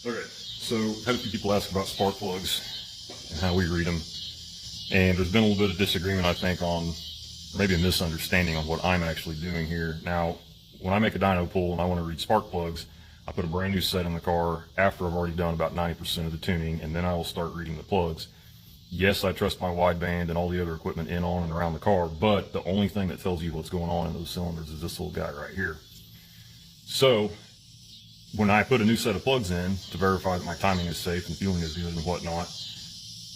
Okay, so had a few people ask about spark plugs and how we read them, and there's been a little bit of disagreement, I think, on maybe a misunderstanding on what I'm actually doing here. Now, when I make a dyno pull and I want to read spark plugs, I put a brand new set in the car after I've already done about 90% of the tuning, and then I will start reading the plugs. Yes, I trust my wideband and all the other equipment in, on, and around the car, but the only thing that tells you what's going on in those cylinders is this little guy right here. So when I put a new set of plugs in to verify that my timing is safe and fueling is good and whatnot,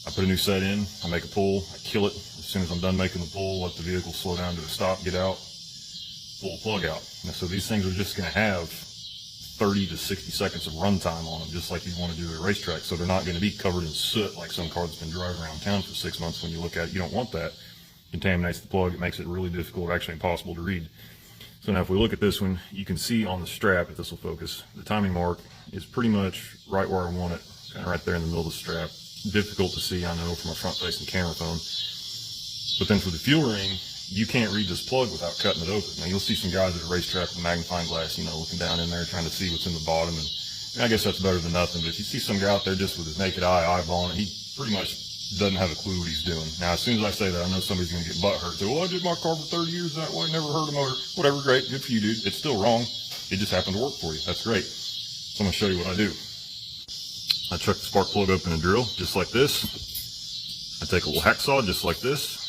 I put a new set in, I make a pull, I kill it. As soon as I'm done making the pull, let the vehicle slow down to a stop, get out, pull the plug out. And so these things are just going to have 30 to 60 seconds of runtime on them, just like you want to do at a racetrack. So they're not going to be covered in soot like some car that's been driving around town for 6 months. When you look at it, you don't want that. It contaminates the plug. It makes it really difficult, actually impossible to read. So now if we look at this one, you can see on the strap, if this will focus, the timing mark is pretty much right where I want it, kind of right there in the middle of the strap. Difficult to see, I know, from a front-facing camera phone. But then for the fuel ring, you can't read this plug without cutting it open. Now you'll see some guys at a racetrack with a magnifying glass, you know, looking down in there trying to see what's in the bottom, and I guess that's better than nothing. But if you see some guy out there just with his naked eye eyeballing it, he pretty much doesn't have a clue what he's doing. Now, as soon as I say that, I know somebody's going to get butthurt. Say, well, I did my car for 30 years that way, never heard a motor. Whatever, great, good for you, dude. It's still wrong. It just happened to work for you. That's great. So I'm going to show you what I do. I chuck the spark plug open and drill, just like this. I take a little hacksaw, just like this.